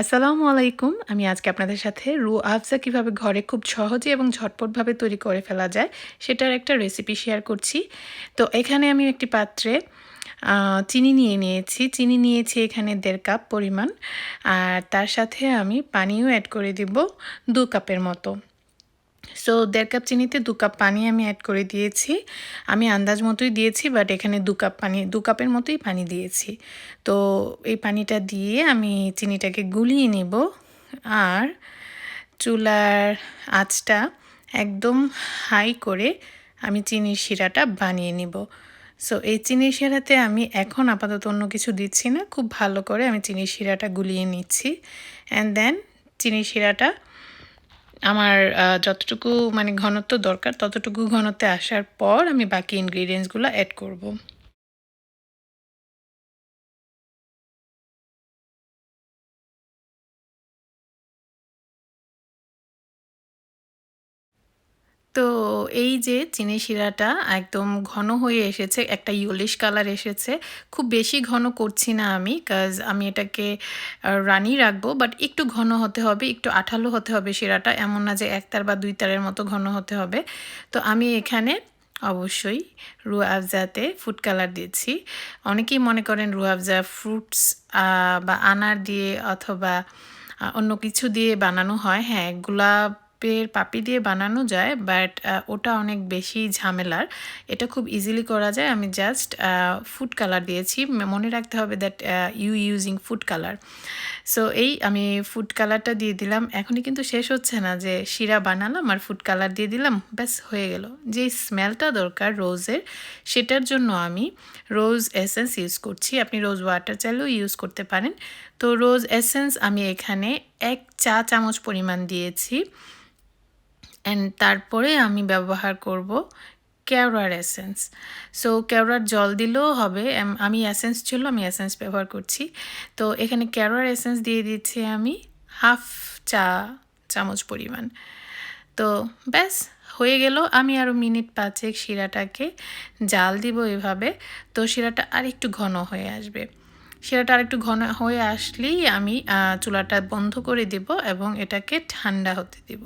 আসসালামু আলাইকুম। আমি আজকে আপনাদের সাথে আফজা কিভাবে ঘরে খুব সহজে এবং ঝটপটভাবে তৈরি করে ফেলা যায় সেটার একটা রেসিপি শেয়ার করছি। তো এখানে আমি একটি পাত্রে চিনি নিয়ে নিয়েছি। চিনি নিয়েছি এখানে ১.৫ কাপ পরিমাণ। আর তার সাথে আমি পানিও অ্যাড করে দিব ২ কাপের মতো। সো ১.৫ কাপ চিনিতে ২ কাপ পানি আমি অ্যাড করে দিয়েছি। আমি আন্দাজ মতোই দিয়েছি, বাট এখানে ২ কাপ পানি, ২ কাপের মতোই পানি দিয়েছি। তো এই পানিটা দিয়ে আমি চিনিটাকে গুলিয়ে নেব। আর চুলার আঁচটা একদম হাই করে আমি চিনির শিরাটা বানিয়ে নিব। সো এই চিনির শিরাতে আমি এখন আপাতত অন্য কিছু দিচ্ছি না। খুব ভালো করে আমি চিনির শিরাটা গুলিয়ে নিচ্ছি। অ্যান্ড দেন চিনির শিরাটা আমার যতটুকু মানে ঘনত্ব দরকার ততটুকু ঘনত্বে আসার পর আমি বাকি ইনগ্রিডিয়েন্টসগুলো অ্যাড করব। তো এই যে চিনি শিরাটা একদম ঘন হয়ে এসেছে, একটা ইয়েলোইশ কালার এসেছে। খুব বেশি ঘন করছি না আমি, কাজ আমি এটাকে রানি রাখবো, বাট একটু ঘন হতে হবে, একটু আঠালো হতে হবে শিরাটা, এমন না যে ১ তার বা ২ তারের মতো ঘন হতে হবে। তো আমি এখানে অবশ্যই আফজাতে ফুড কালার দিয়েছি। অনেকেই মনে করেন আফজা ফ্রুটস বা আনার দিয়ে অথবা অন্য কিছু দিয়ে বানানো হয়। হ্যাঁ, গোলাপের পাপড়ি দিয়ে বানানো যায়, বাট ওটা অনেক বেশি ঝামেলার। এটা খুব ইজিলি করা যায়। আমি জাস্ট ফুড কালার দিয়েছি। মনে রাখতে হবে that using food colour. So এই আমি ফুড কালারটা দিয়ে দিলাম। এখনই কিন্তু শেষ হচ্ছে না যে শিরা বানালাম আর ফুড কালার দিয়ে দিলাম, ব্যাস হয়ে গেল। যে স্মেলটা দরকার রোজের, সেটার জন্য আমি রোজ এসেন্স ইউজ করছি। আপনি রোজ ওয়াটার চাইলেও ইউজ করতে পারেন। তো রোজ এসেন্স আমি এখানে ১ চা চামচ পরিমাণ দিয়েছি। অ্যান্ড তারপরে আমি ব্যবহার করব কেওড়ার এসেন্স। সো কেওড়ার জল দিলেও হবে, আমি এসেন্স ছিল, আমি এসেন্স ব্যবহার করছি। তো এখানে কেওড়ার এসেন্স দিয়ে দিচ্ছি আমি 1/2 চা চামচ পরিমাণ। তো ব্যাস হয়ে গেল। আমি আরও মিনিট ৫ শিরাটাকে জাল দিব এভাবে। তো শিরাটা আরেকটু ঘন হয়ে আসবে। শিরাটা আরেকটু ঘন হয়ে আসলেই আমি চুলাটা বন্ধ করে দেব এবং এটাকে ঠান্ডা হতে দেব।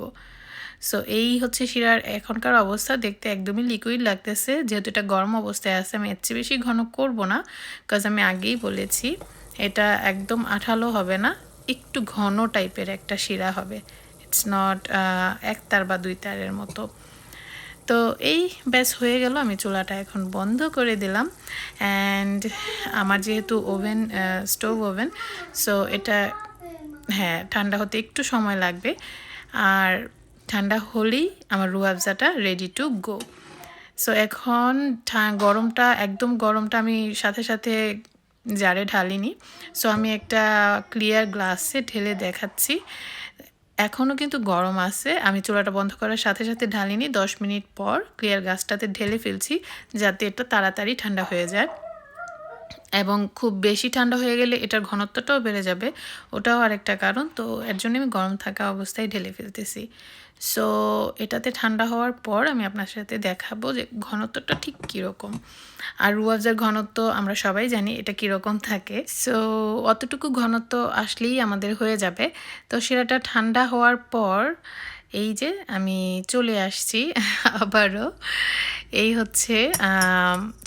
সো এই হচ্ছে শিরার এখনকার অবস্থা। দেখতে একদমই লিকুইড লাগতেছে। যেহেতু এটা গরম অবস্থায় আছে, আমি এর চেয়ে বেশি ঘন করব না, বিকজ আমি আগেই বলেছি এটা একদম আঠালো হবে না, একটু ঘন টাইপের একটা শিরা হবে। ইটস নট ১ তার বা ২ তারের মতো। তো এই ব্যাস হয়ে গেল। আমি চুলাটা এখন বন্ধ করে দিলাম। অ্যান্ড আমার যেহেতু ওভেন, স্টোভ ওভেন, সো এটা হ্যাঁ ঠান্ডা হতে একটু সময় লাগবে। আর ঠান্ডা হলেই আমার আফজাটা রেডি টু গো। সো এখন গরমটা, একদম গরমটা আমি সাথে সাথে জারে ঢালিনি। সো আমি একটা ক্লিয়ার গ্লাসে ঢেলে দেখাচ্ছি। এখনও কিন্তু গরম আছে। আমি চুলাটা বন্ধ করার সাথে সাথে ঢালিনি, ১০ মিনিট পর ক্লিয়ার গ্লাসটাতে ঢেলে ফেলছি, যাতে এটা তাড়াতাড়ি ঠান্ডা হয়ে যায়। এবং খুব বেশি ঠান্ডা হয়ে গেলে এটার ঘনত্বটাও বেড়ে যাবে, ওটাও আরেকটা কারণ। তো এর জন্য আমি গরম থাকা অবস্থায় ঢেলে ফেলতেছি। সো এটাতে ঠান্ডা হওয়ার পর আমি আপনার সাথে দেখাবো যে ঘনত্বটা ঠিক কীরকম। আর আফজার ঘনত্ব আমরা সবাই জানি এটা কীরকম থাকে। সো অতটুকু ঘনত্ব আসলেই আমাদের হয়ে যাবে। তো সেটা ঠান্ডা হওয়ার পর এই যে আমি চলে আসছি আবারও। এই হচ্ছে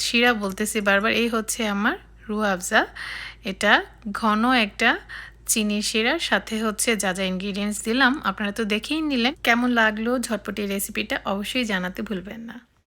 শিরা বলতেছি বারবার, এই হচ্ছে আমার আফজা। এটা ঘন একটা চিনির শিরার সাথে হচ্ছে যা যা ইনগ্রিডিয়েন্টস দিলাম আপনারা তো দেখেই নিলেন। কেমন লাগলো ঝটপটি রেসিপিটা অবশ্যই জানাতে ভুলবেন না।